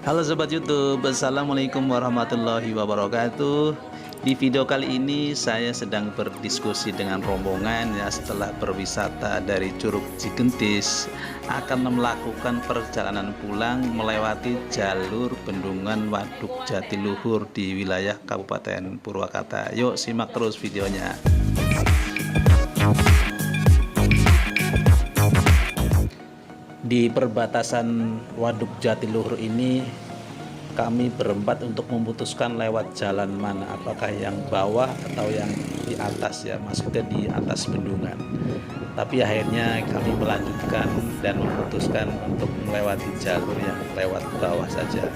Halo Sobat YouTube, Assalamualaikum warahmatullahi wabarakatuh. Di video kali ini saya sedang berdiskusi dengan rombongan ya, setelah berwisata dari Curug Cigentis akan melakukan perjalanan pulang melewati jalur Bendungan Waduk Jatiluhur di wilayah Kabupaten Purwakarta. Yuk simak terus videonya. Di perbatasan Waduk Jatiluhur ini kami berempat untuk memutuskan lewat jalan mana, apakah yang bawah atau yang di atas ya, maksudnya di atas bendungan. Tapi akhirnya kami melanjutkan dan memutuskan untuk melewati jalur yang lewat bawah saja.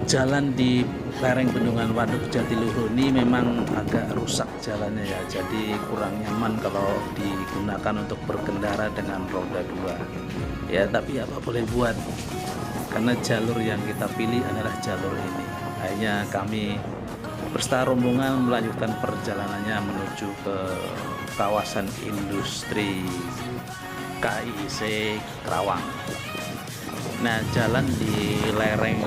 Jalan di lereng Bendungan Waduk Jatiluhur ini memang agak rusak jalannya ya, jadi kurang nyaman kalau digunakan untuk berkendara dengan roda 2 ya, tapi apa boleh buat, karena jalur yang kita pilih adalah jalur ini. Akhirnya kami berserta rombongan melanjutkan perjalanannya menuju ke kawasan industri KIC Kerawang. Nah, jalan di lereng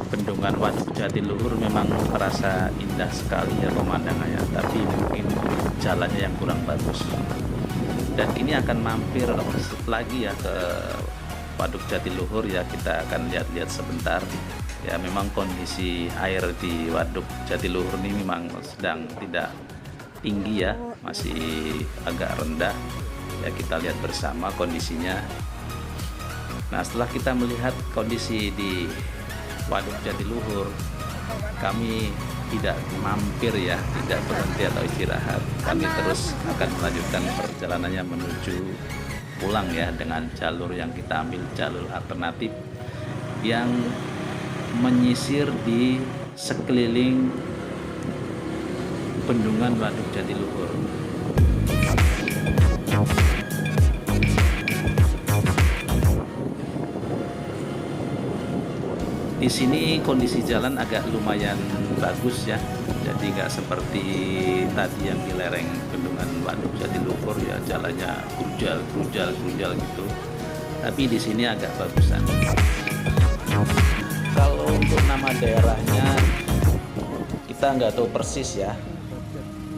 Bendungan Waduk Jatiluhur memang terasa indah sekali ya pemandangannya, tapi mungkin jalannya yang kurang bagus. Dan ini akan mampir lagi ya ke Waduk Jatiluhur ya, kita akan lihat-lihat sebentar. Ya memang kondisi air di Waduk Jatiluhur ini memang sedang tidak tinggi ya, masih agak rendah. Ya kita lihat bersama kondisinya. Nah, setelah kita melihat kondisi di Waduk Jatiluhur, kami tidak mampir ya, tidak berhenti atau istirahat. Kami terus akan melanjutkan perjalanannya menuju pulang ya, dengan jalur yang kita ambil, jalur alternatif yang menyisir di sekeliling Bendungan Waduk Jatiluhur. Di sini kondisi jalan agak lumayan bagus ya, jadi nggak seperti tadi yang di lereng Bendungan Waduk Jatiluhur ya, jalannya grujal gitu. Tapi di sini agak bagusan. Kalau untuk nama daerahnya kita nggak tahu persis ya.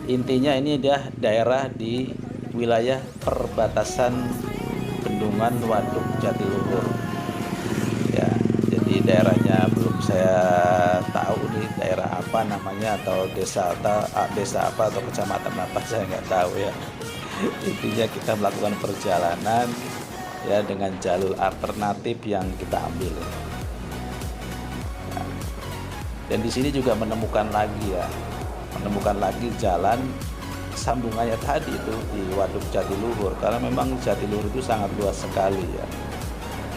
Intinya ini dia daerah di wilayah perbatasan Bendungan Waduk Jatiluhur. Ya, jadi daerahnya belum saya tahu nih daerah apa namanya, atau desa apa atau kecamatan apa, saya nggak tahu ya. Intinya kita melakukan perjalanan ya dengan jalur alternatif yang kita ambil. Nah, dan di sini juga menemukan lagi jalan sambungannya tadi itu di Waduk Jatiluhur, karena memang Jatiluhur itu sangat luas sekali ya.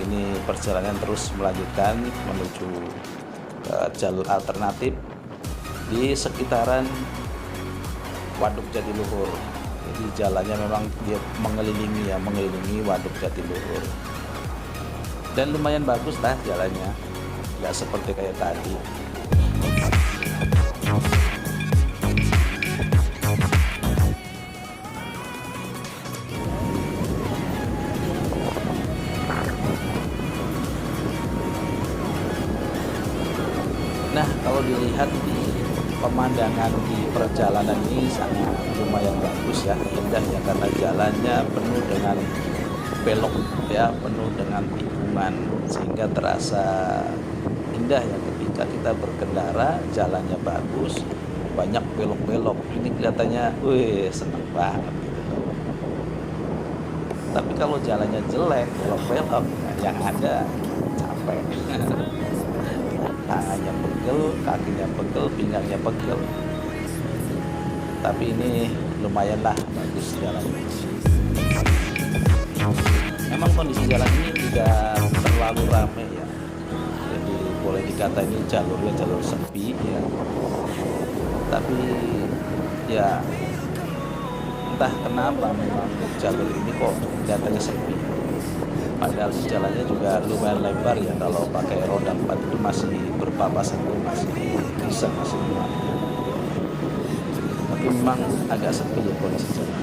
Ini perjalanan terus melanjutkan menuju jalur alternatif di sekitaran Waduk Jatiluhur. Jadi jalannya memang dia mengelilingi Waduk Jatiluhur. Dan lumayan bagus lah jalannya, nggak seperti kayak tadi. Nah, kalau dilihat di pemandangan di perjalanan ini sangat lumayan bagus ya, indah ya, karena jalannya penuh dengan belok ya, penuh dengan tikungan, sehingga terasa indah ya ketika kita berkendara. Jalannya bagus, banyak belok-belok, ini kelihatannya wih seneng banget gitu. Tapi kalau jalannya jelek, belok-belok, yang ada capek. Tangannya pegel, kakinya pegel, pinggangnya pegel. Tapi ini lumayan lah bagus jalannya. Memang kondisi jalan ini tidak terlalu ramai ya, jadi boleh dikata ini jalurnya jalur sepi ya. Tapi ya entah kenapa memang jalur ini kok kelihatannya sepi. Padahal jalannya juga lumayan lebar ya, kalau pakai roda 4 itu masih berpapasan itu masih muat. Tapi memang agak sepi ya kondisi jalan.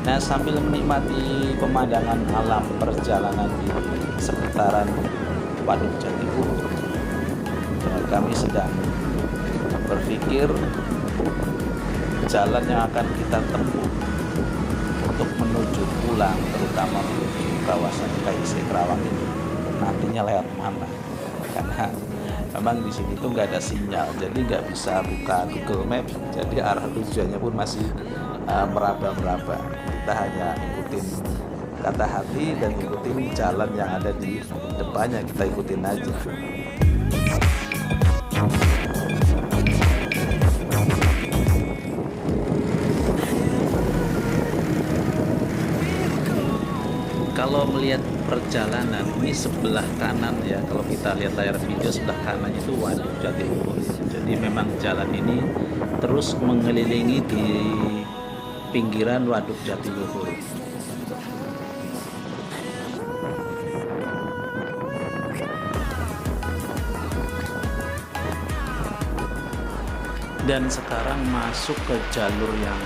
Nah, sambil menikmati pemandangan alam perjalanan di seputaran Waduk Jatiluhur, kami sedang berpikir jalan yang akan kita tempuh untuk menuju pulang, terutama menuju kawasan KIC Kerawang ini nantinya lewat mana, karena memang di sini tuh nggak ada sinyal, jadi nggak bisa buka Google Map, jadi arah tujuannya pun masih meraba-raba. Kita hanya ikutin kata hati dan ikutin jalan yang ada di depannya, kita ikutin aja. Kalau melihat perjalanan ini sebelah kanan ya, kalau kita lihat layar video sebelah kanan itu Waduk Jatiluhur. Jadi memang jalan ini terus mengelilingi di pinggiran Waduk Jatiluhur. Dan sekarang masuk ke jalur yang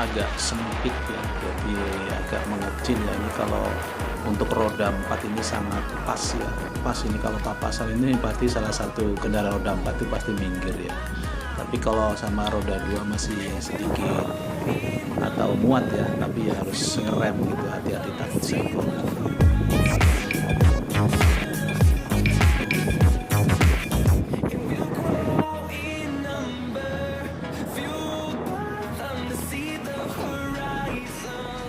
agak sempit ya, jadi agak mengecil ya. Ini kalau untuk roda 4 ini sangat pas ya, pas ini kalau papasan ini pasti salah satu kendaraan roda 4 itu pasti minggir ya. Tapi kalau sama roda 2 masih sedikit atau muat ya, tapi ya harus ngerem gitu, hati-hati takut senggol.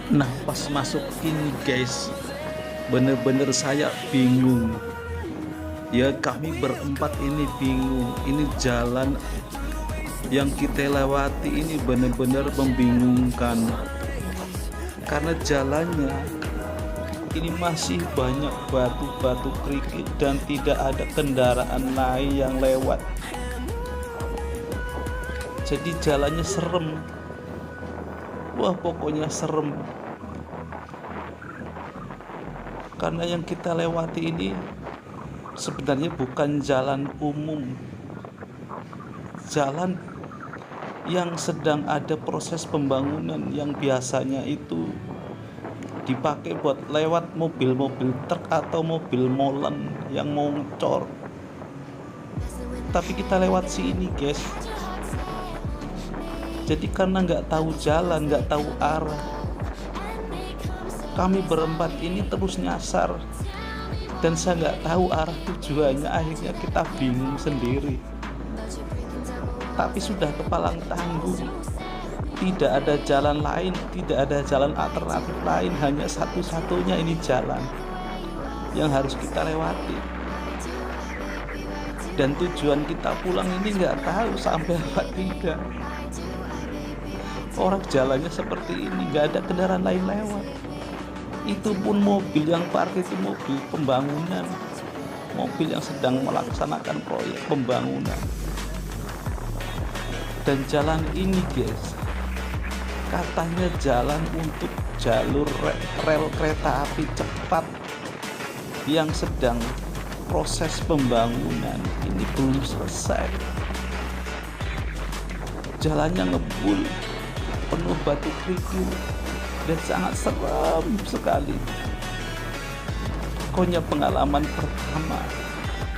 Nah, pas masuk ini guys, bener-bener saya bingung ya, kami berempat ini bingung. Ini jalan yang kita lewati ini bener-bener membingungkan, karena jalannya ini masih banyak batu-batu kerikil dan tidak ada kendaraan lain yang lewat, jadi jalannya serem. Wah, pokoknya serem. Karena yang kita lewati ini sebenarnya bukan jalan umum, jalan yang sedang ada proses pembangunan, yang biasanya itu dipakai buat lewat mobil-mobil truk atau mobil molen yang mau ngecor. Tapi kita lewat sini guys, jadi karena nggak tahu jalan, nggak tahu arah, kami berempat ini terus nyasar dan saya nggak tahu arah tujuannya. Akhirnya kita bingung sendiri, tapi sudah kepalang tanggung, tidak ada jalan lain, tidak ada jalan alternatif lain, hanya satu-satunya ini jalan yang harus kita lewati. Dan tujuan kita pulang ini nggak tahu sampai apa tidak. Orang jalannya seperti ini, nggak ada kendaraan lain lewat. Itu pun mobil yang parkir itu mobil pembangunan, mobil yang sedang melaksanakan proyek pembangunan. Dan jalan ini guys, katanya jalan untuk jalur rel kereta api cepat yang sedang proses pembangunan, ini belum selesai. Jalannya ngebul, penuh batu kerikil dan sangat seram sekali. Pokoknya pengalaman pertama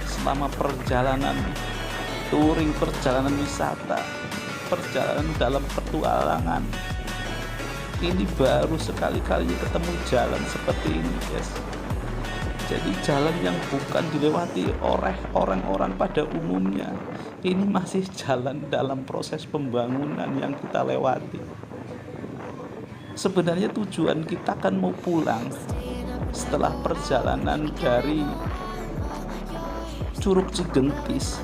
selama perjalanan touring, perjalanan wisata, perjalanan dalam petualangan, ini baru sekali-kalinya ketemu jalan seperti ini guys. Jadi jalan yang bukan dilewati oleh orang-orang pada umumnya, ini masih jalan dalam proses pembangunan yang kita lewati. Sebenarnya tujuan kita kan mau pulang setelah perjalanan dari Curug Cigengkis,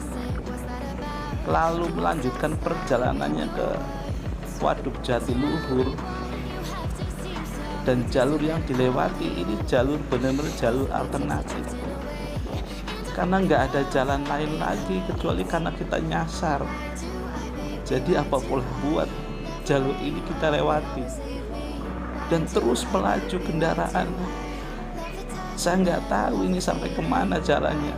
lalu melanjutkan perjalanannya ke Waduk Jatiluhur. Dan jalur yang dilewati ini jalur benar-benar jalur alternatif, karena nggak ada jalan lain lagi kecuali karena kita nyasar. Jadi apa boleh buat, jalur ini kita lewati dan terus melaju kendaraan. Saya nggak tahu ini sampai kemana jalannya.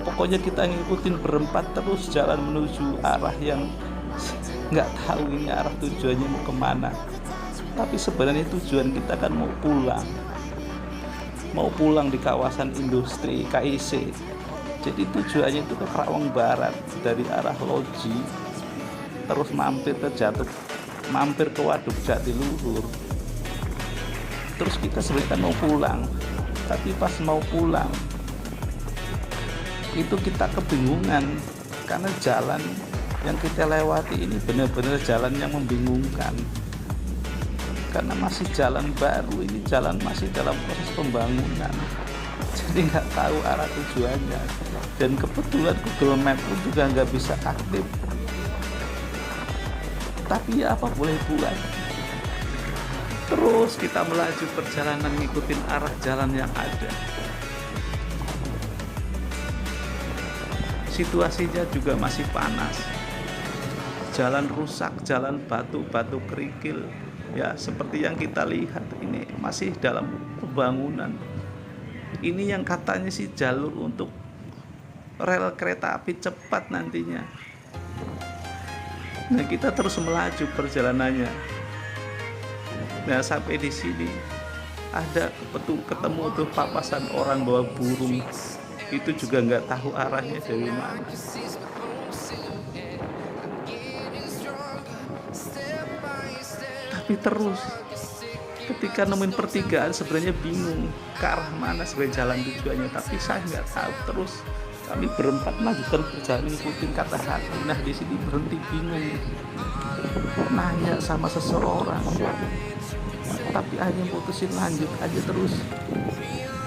Pokoknya kita ngikutin berempat terus jalan menuju arah yang nggak tahu ini arah tujuannya mau kemana. Tapi sebenarnya tujuan kita kan mau pulang di kawasan industri KIC. Jadi tujuannya itu ke Karawang Barat dari arah Loji, terus mampir ke Waduk Jatiluhur. Terus kita sebenarnya kan mau pulang, tapi pas mau pulang itu kita kebingungan karena jalan yang kita lewati ini benar-benar jalan yang membingungkan. Karena masih jalan baru, ini jalan masih dalam proses pembangunan, jadi nggak tahu arah tujuannya. Dan kebetulan Google Map pun juga nggak bisa aktif. Tapi ya apa boleh buat. Terus kita melaju perjalanan ngikutin arah jalan yang ada. Situasinya juga masih panas, jalan rusak, jalan batu kerikil. Ya seperti yang kita lihat ini masih dalam pembangunan. Ini yang katanya sih jalur untuk rel kereta api cepat nantinya. Nah kita terus melaju perjalanannya. Nah sampai di sini ada ketemu tuh papasan orang bawa burung, itu juga nggak tahu arahnya dari mana. Tapi terus ketika nemuin pertigaan sebenarnya bingung ke arah mana sebenarnya jalan tujuannya, tapi saya nggak tahu. Terus kami berempat melanjutkan perjalanan ikutin kata hati. Nah di sini berhenti bingung, nanya sama seseorang, tapi akhirnya putusin lanjut aja terus.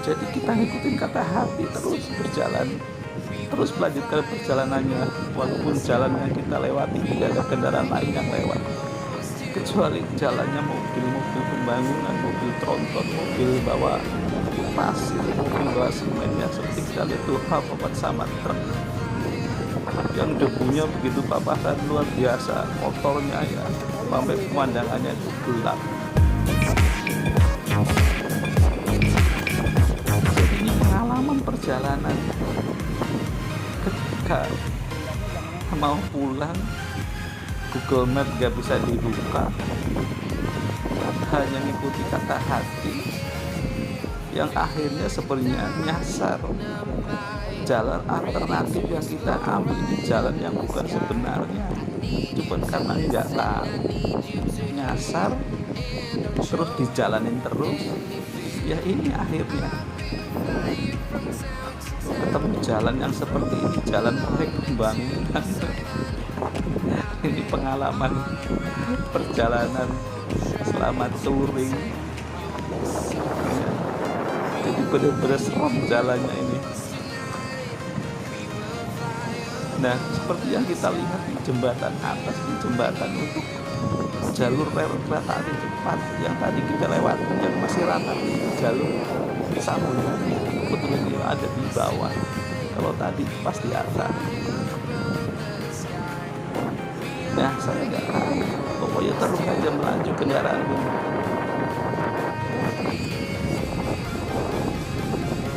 Jadi kita ngikutin kata hati terus berjalan, terus melanjutkan perjalanannya walaupun jalan yang kita lewati tidak ada kendaraan lain yang lewat kecuali jalannya mobil pembangunan, mobil tronton, mobil bawa pasir, mobil bawa semen yang seperti kita lihat tuh papat sama truk yang debunya begitu papasan luar biasa, motornya ya sampai pemandangannya itu gelap. Jadi ini pengalaman perjalanan ketika mau pulang, Google Map gak bisa dibuka, hanya mengikuti kata hati yang akhirnya sebenarnya nyasar jalan alternatif yang kita ambil. Ini jalan yang bukan sebenarnya, cuma karena nggak tahu nyasar terus dijalanin terus. Ya ini akhirnya ketemu jalan yang seperti ini, jalan proyek pembangunan. Ini pengalaman perjalanan selama touring ya. Jadi benar-benar serem jalannya ini. Nah seperti yang kita lihat di jembatan atas, di jembatan untuk jalur rel kereta api cepat yang tadi kita lewati, yang masih rata di jalur sambungan, kebetulan ada di bawah, kalau tadi pas di atas. Nah saya nggak tahu, pokoknya terus aja melaju kendaraan ini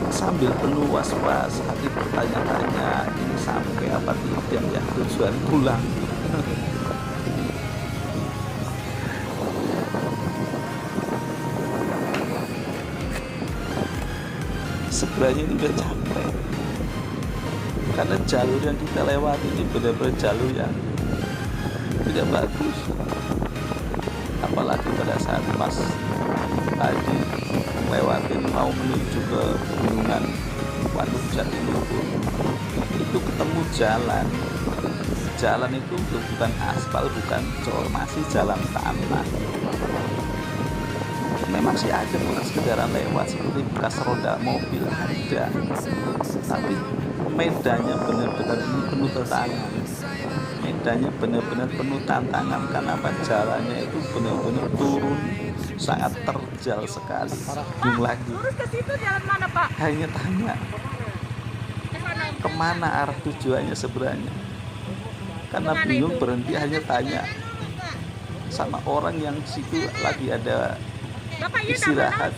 sambil penuh was-was, hati bertanya-tanya ini sampai apa tidak ya tujuan pulang. Sebenarnya ini udah capek karena jalur yang kita lewati ini benar-benar jalur yang tidak bagus, apalagi pada saat pas tadi lewatin mau menuju ke Gunungan Waduk Jatiluhur itu ketemu jalan itu bukan aspal, bukan cor, masih jalan tanah. Memang sih ada bekas kendaraan lewat seperti bekas roda mobil ada, tapi medannya benar-benar ini penuh tantangan. Medannya benar-benar penuh tantangan karena apa? Jalannya itu benar-benar turun, sangat terjal sekali. Bingung lagi. Lurus ke situ jalan mana, Pak? Hanya tanya kemana arah tujuannya sebenarnya. Karena bingung berhenti hanya tanya sama orang yang situ lagi ada istirahat.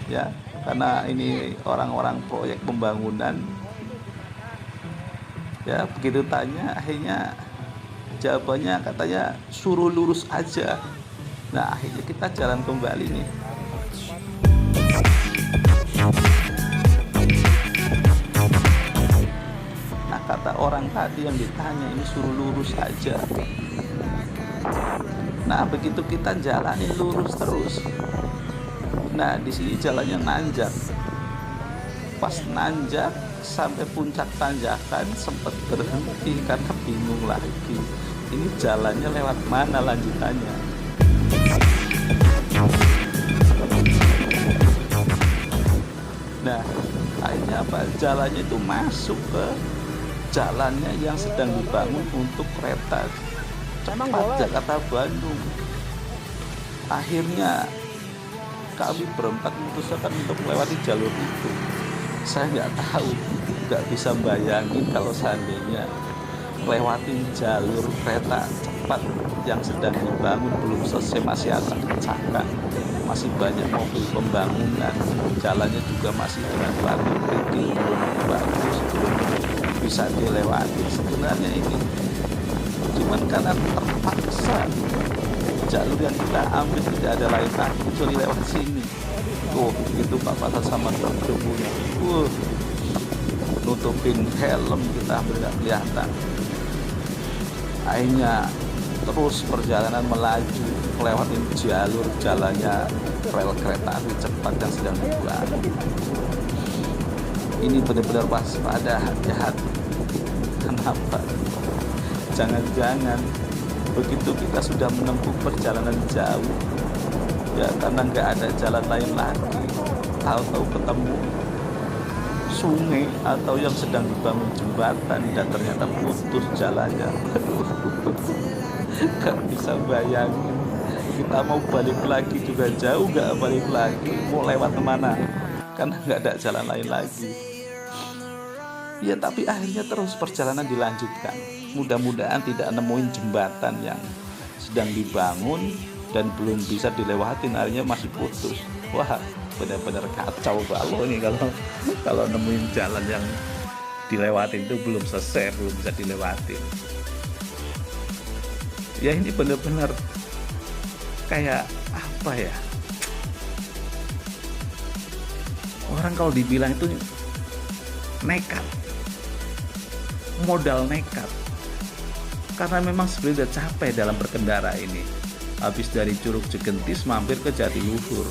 Ya, karena ini orang-orang proyek pembangunan. Ya begitu tanya akhirnya jawabannya katanya suruh lurus aja. Nah akhirnya kita jalan kembali nih. Nah kata orang tadi yang ditanya ini suruh lurus aja. Nah begitu kita jalanin lurus terus. Nah di sini jalannya nanjak. Pas nanjak sampai puncak tanjakan sempat berhenti karena bingung lagi. Ini jalannya lewat mana lanjutannya. Nah akhirnya apa? Jalannya itu masuk ke jalannya yang sedang dibangun untuk kereta cepat Jakarta Bandung. Akhirnya kami berempat memutuskan untuk melewati jalur itu. Saya nggak tahu, nggak bisa bayangin kalau seandainya lewatin jalur kereta cepat yang sedang dibangun belum selesai, masih agak kencang, masih banyak mobil pembangunan, jalannya juga masih dengan batu kerikil, belum bagus, belum bisa dilewati sebenarnya ini. Cuman karena terpaksa jalur yang kita ambil tidak ada lain lagi kecuali lewat sini. Itu papasan sama truk-truknya. Nutupin helm kita hampir nggak kelihatan. Akhirnya terus perjalanan melaju melewatin jalur jalannya rel kereta api cepat yang sedang dibangun. Ini benar-benar waspada, hati-hati. Kenapa? Jangan-jangan begitu kita sudah menempuh perjalanan jauh ya, karena nggak ada jalan lain lagi, tahu-tahu ketemu sungai atau yang sedang dibangun jembatan dan ternyata putus jalannya. Gak bisa bayangin, kita mau balik lagi juga jauh, nggak balik lagi, mau lewat kemana karena nggak ada jalan lain lagi. Ya tapi akhirnya terus perjalanan dilanjutkan. Mudah-mudahan tidak nemuin jembatan yang sedang dibangun dan belum bisa dilewatin, akhirnya masih putus. Wah benar-benar kacau balau nih kalau nemuin jalan yang dilewatin itu belum selesai, belum bisa dilewatin. Ya ini benar-benar kayak apa ya, orang kalau dibilang itu nekat, modal nekat, karena memang sebenarnya udah capek dalam berkendara ini. Habis dari Curug Cigentis mampir ke Jatiluhur,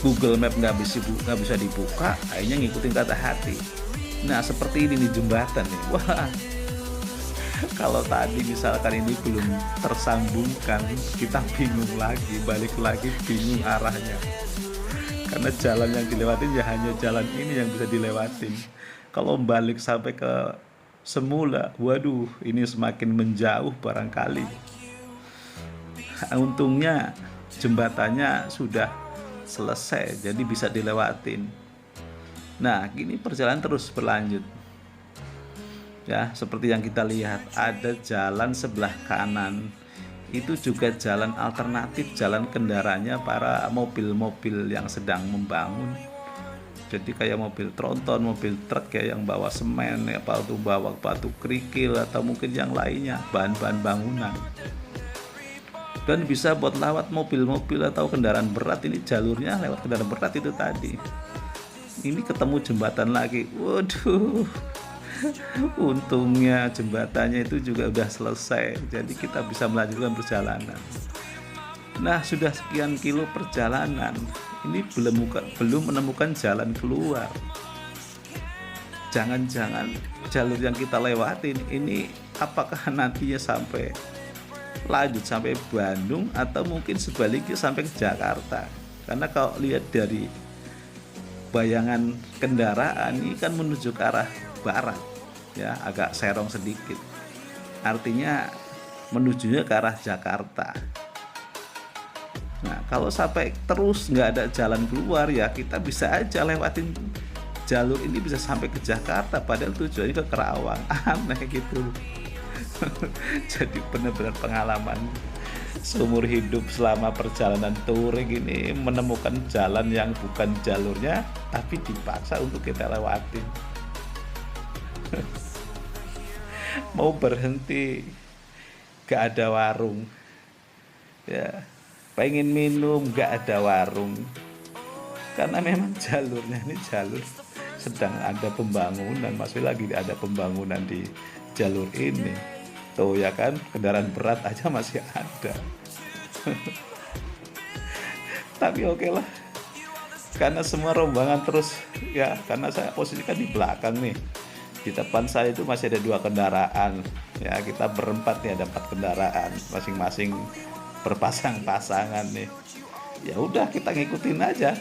Google Map nggak bisa dibuka, akhirnya ngikutin kata hati. Nah seperti ini nih jembatan nih. Wah kalau tadi misalkan ini belum tersambungkan, kita bingung lagi, balik lagi bingung arahnya, karena jalan yang dilewatin ya hanya jalan ini yang bisa dilewatin. Kalau balik sampai ke semula, waduh ini semakin menjauh barangkali. Untungnya jembatannya sudah selesai, jadi bisa dilewatin. Nah gini perjalanan terus berlanjut ya, seperti yang kita lihat ada jalan sebelah kanan, itu juga jalan alternatif, jalan kendaraannya para mobil-mobil yang sedang membangun. Jadi kayak mobil tronton, mobil truk ya, yang bawa semen, apa tuh bawa batu kerikil atau mungkin yang lainnya, bahan-bahan bangunan. Dan bisa buat lewat mobil-mobil atau kendaraan berat, ini jalurnya lewat kendaraan berat itu tadi. Ini ketemu jembatan lagi, waduh. Untungnya jembatannya itu juga udah selesai, jadi kita bisa melanjutkan perjalanan. Nah sudah sekian kilo perjalanan, ini belum menemukan jalan keluar. Jangan-jangan jalur yang kita lewatin ini apakah nantinya sampai lanjut sampai Bandung atau mungkin sebaliknya sampai ke Jakarta. Karena kalau lihat dari bayangan kendaraan ini kan menuju ke arah barat ya, agak serong sedikit, artinya menujunya ke arah Jakarta. Nah kalau sampai terus nggak ada jalan keluar ya kita bisa aja lewatin jalur ini bisa sampai ke Jakarta padahal tujuannya ke Kerawang. Aneh gitu. Jadi benar-benar pengalaman seumur hidup selama perjalanan touring ini, menemukan jalan yang bukan jalurnya tapi dipaksa untuk kita lewatin. Mau berhenti gak ada warung, ya, pengen minum nggak ada warung, karena memang jalurnya ini jalur sedang ada pembangunan, masih lagi ada pembangunan di jalur ini tuh ya kan, kendaraan berat aja masih ada. Tapi oke lah, karena semua rombongan terus ya, karena saya posisikan di belakang nih, di depan saya itu masih ada 2 kendaraan ya, kita berempat nih, ada 4 kendaraan masing-masing berpasang-pasangan nih. Ya udah, kita ngikutin aja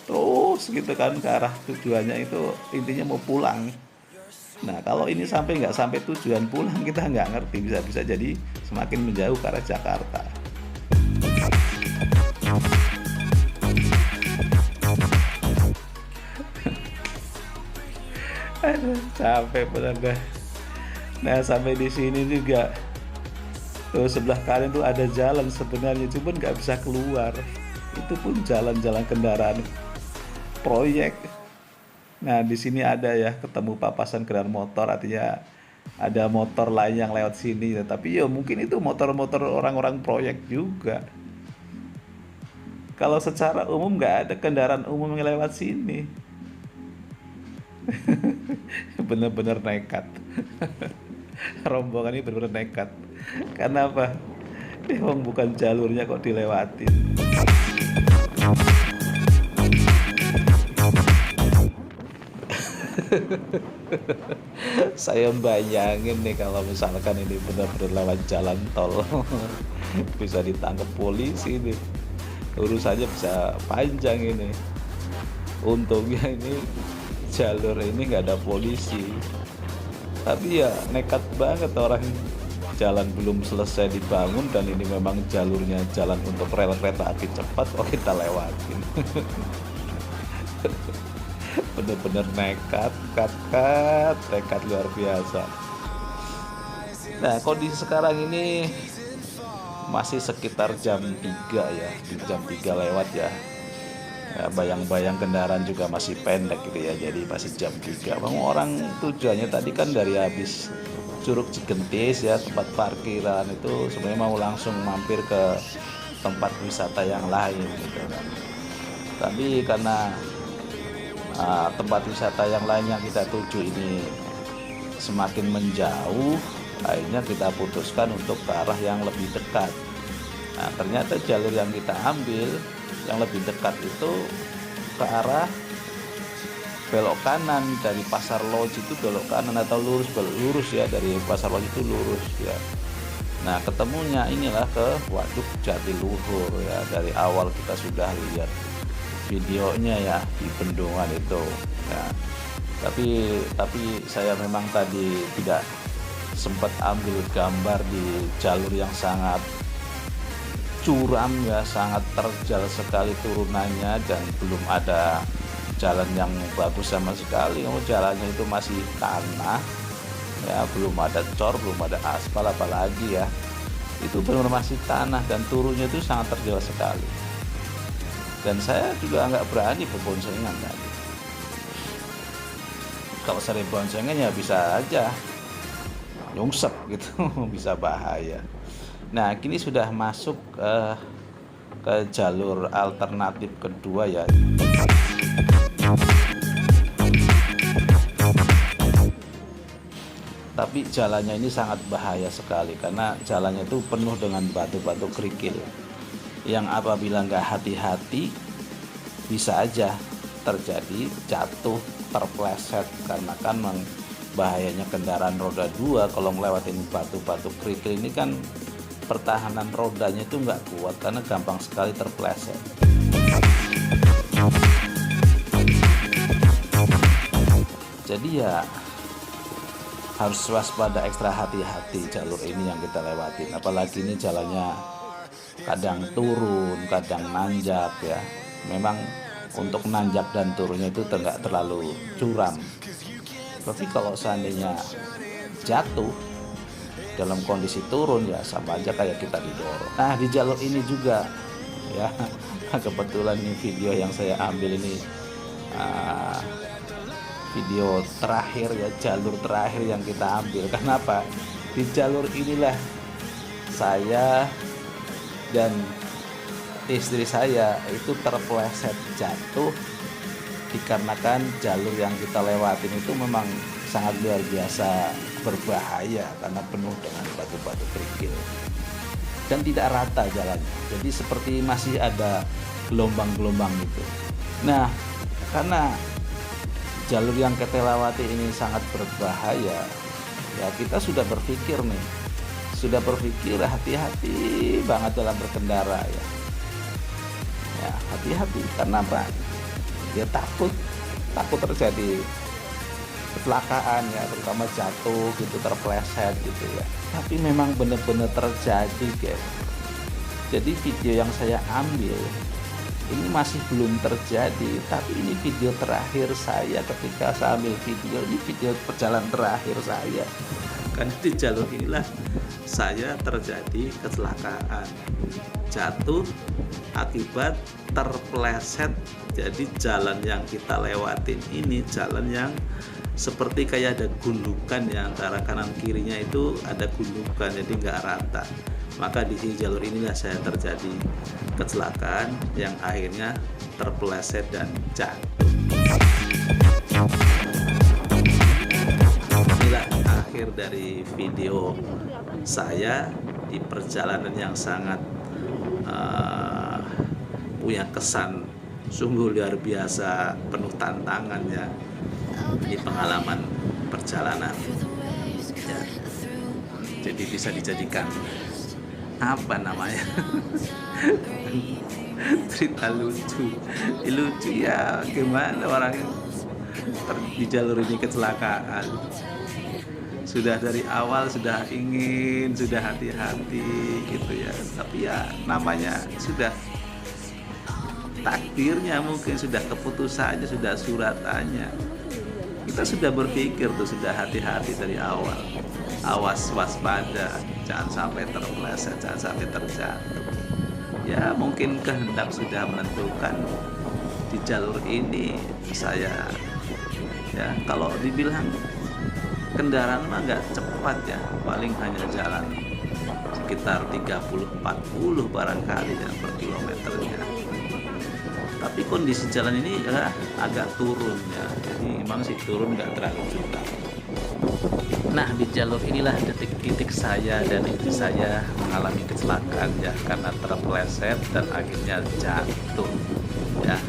terus gitu kan, ke arah tujuannya itu, intinya mau pulang. Nah kalau ini sampai nggak sampai tujuan pulang, kita nggak ngerti, bisa-bisa jadi semakin menjauh ke arah Jakarta. Aduh, capek bener dah. Nah sampai di sini juga tuh, sebelah kanan tuh ada jalan sebenarnya, cuman nggak bisa keluar. Itu pun jalan-jalan kendaraan proyek. Nah di sini ada ya, ketemu papasan kendaraan motor, artinya ada motor lain yang lewat sini. Tapi ya mungkin itu motor-motor orang-orang proyek juga. Kalau secara umum nggak ada kendaraan umum yang lewat sini. Bener-bener nekat. Rombongan ini bener-bener nekat. Karena apa? Emang bukan jalurnya kok dilewatin. Saya bayangin nih kalau misalkan ini benar-benar lewat jalan tol, bisa ditangkap polisi nih, urusannya bisa panjang ini. Untungnya ini jalur ini nggak ada polisi, tapi ya nekat banget orang, jalan belum selesai dibangun dan ini memang jalurnya jalan untuk rel kereta api cepat, kok kita lewatin. Bener-bener nekat, nekat luar biasa. Nah kondisi sekarang ini masih sekitar jam 3 ya, di jam 3 lewat ya. Ya, bayang-bayang kendaraan juga masih pendek gitu ya, jadi masih jam 3. Bang, orang tujuannya tadi kan dari habis Curug Cigentis ya, tempat parkiran itu sebenarnya mau langsung mampir ke tempat wisata yang lain gitu kan. Tapi karena tempat wisata yang lain yang kita tuju ini semakin menjauh, akhirnya kita putuskan untuk ke arah yang lebih dekat. Nah ternyata jalur yang kita ambil yang lebih dekat itu ke arah belok kanan dari Pasar Lodge, itu belok kanan atau lurus, belok lurus ya, dari Pasar Lodge itu lurus ya. Nah ketemunya inilah ke Waduk Jatiluhur ya, dari awal kita sudah lihat videonya ya di bendungan itu ya. Tapi saya memang tadi tidak sempat ambil gambar di jalur yang sangat curam ya, sangat terjal sekali turunannya, dan belum ada jalan yang bagus sama sekali. Jalannya itu masih tanah ya, belum ada cor, belum ada aspal apalagi ya, itu benar masih tanah dan turunnya itu sangat terjal sekali. Dan saya juga nggak berani berboncengan tadi. Kalau sering boncengan ya bisa aja nyungsep gitu, bisa bahaya. Nah kini sudah masuk ke jalur alternatif kedua ya. Tapi jalannya ini sangat bahaya sekali, karena jalannya itu penuh dengan batu-batu kerikil yang apabila nggak hati-hati bisa aja terjadi jatuh, terpleset, karena kan bahayanya kendaraan roda 2 kalau ngelewatin batu-batu kerikil ini kan pertahanan rodanya itu nggak kuat karena gampang sekali terpleset. Jadi ya harus waspada, ekstra hati-hati jalur ini yang kita lewatin, apalagi ini jalannya kadang turun, kadang nanjak ya. Memang untuk nanjak dan turunnya itu nggak terlalu curam. Tapi kalau seandainya jatuh dalam kondisi turun ya sama aja kayak kita didorong. Nah di jalur ini juga ya, kebetulan ini video yang saya ambil ini video terakhir ya, jalur terakhir yang kita ambil. Kenapa? Di jalur inilah saya dan istri saya itu terpleset jatuh dikarenakan jalur yang kita lewatin itu memang sangat luar biasa berbahaya karena penuh dengan batu-batu kerikil dan tidak rata jalannya, jadi seperti masih ada gelombang-gelombang itu. Nah, karena jalur yang kita lewati ini sangat berbahaya, ya kita sudah berpikir hati-hati banget dalam berkendara ya. Ya, hati-hati karena apa? Ya takut terjadi kecelakaan ya, terutama jatuh gitu, terpleset gitu ya. Tapi memang benar-benar terjadi, guys. Jadi video yang saya ambil ini masih belum terjadi, tapi ini video terakhir saya ketika saya ambil video, ini video perjalanan terakhir saya. Karena di jalur inilah saya terjadi kecelakaan, jatuh akibat terpleset. Jadi jalan yang kita lewatin ini jalan yang seperti kayak ada gundukan ya, antara kanan kirinya itu ada gundukan, jadi nggak rata. Maka di sini jalur inilah saya terjadi kecelakaan yang akhirnya terpeleset dan jatuh. Inilah akhir dari video saya di perjalanan yang sangat punya kesan sungguh luar biasa, penuh tantangan ya. Ini pengalaman perjalanan ya. Jadi bisa dijadikan apa namanya cerita lucu ya, gimana orang di jalur ini kecelakaan, sudah dari awal sudah hati-hati gitu ya, tapi ya namanya sudah takdirnya, mungkin sudah keputusannya, sudah suratannya. Kita sudah berpikir tuh, sudah hati-hati dari awal, awas, waspada, jangan sampai terpeleset, jangan sampai terjatuh. Ya mungkin kehendak sudah menentukan di jalur ini saya ya, kalau dibilang kendaraan mah nggak cepat ya, paling hanya jalan sekitar 30-40 barangkali ya per kilometernya. Tapi kondisi jalan ini ya agak turun ya, jadi memang sih turun, nggak terlalu curam. Nah, di jalur inilah detik-detik saya dan istri saya mengalami kecelakaan ya, karena terpeleset dan akhirnya jatuh ya.